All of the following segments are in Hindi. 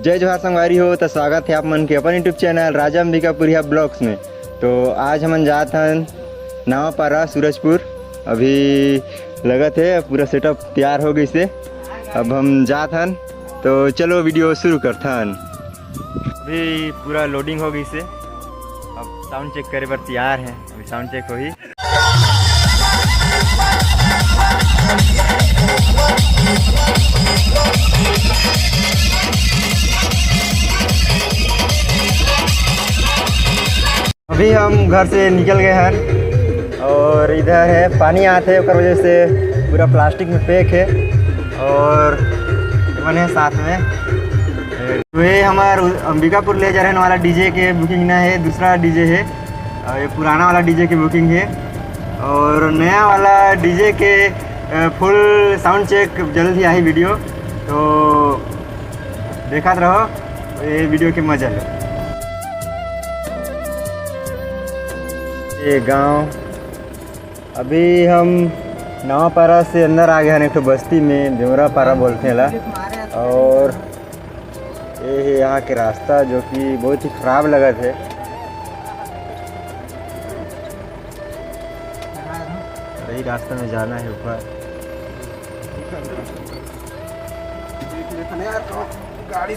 जय जोहार संगवारी हो। तो स्वागत है आप मन के अपन यूट्यूब चैनल राजा अंबिकापुरिया ब्लॉग्स में। तो आज हम जात हन नावापारा सूरजपुर। अभी लगत है पूरा सेटअप तैयार हो गई से, अब हम जात हन। तो चलो वीडियो शुरू करथन। अभी पूरा लोडिंग हो गई से, अब साउंड चेक करे पर तैयार है। अभी साउंड चेक हो ही। अभी हम घर से निकल गए हैं और इधर है पानी आते है, उसकी वजह से पूरा प्लास्टिक में पैक है। और मन है साथ में वे हमारे अंबिकापुर ले जा रहे हैं वाला डीजे के बुकिंग ना है, दूसरा डीजे है। ये पुराना वाला डीजे की बुकिंग है और नया वाला डीजे के फुल साउंड चेक जल्द ही आई वीडियो। तो देखा रहो, ये वीडियो के मजा लो। ये गांव अभी हम नावापारा से अंदर आ गए हैं, एक तो बस्ती में देवरापारा बोलते हैं ला। और ये है यहाँ के रास्ता जो कि बहुत ही ख़राब लगा थे। वही रास्ते में जाना है ऊपर। गाड़ी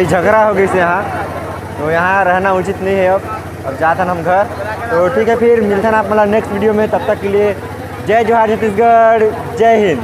झगड़ा हो गई से यहाँ, तो यहाँ रहना उचित नहीं है। अब जाता हम घर, तो ठीक है, फिर मिलते हैं आप मतलब नेक्स्ट वीडियो में। तब तक के लिए जय जोहार छत्तीसगढ़, जय हिंद।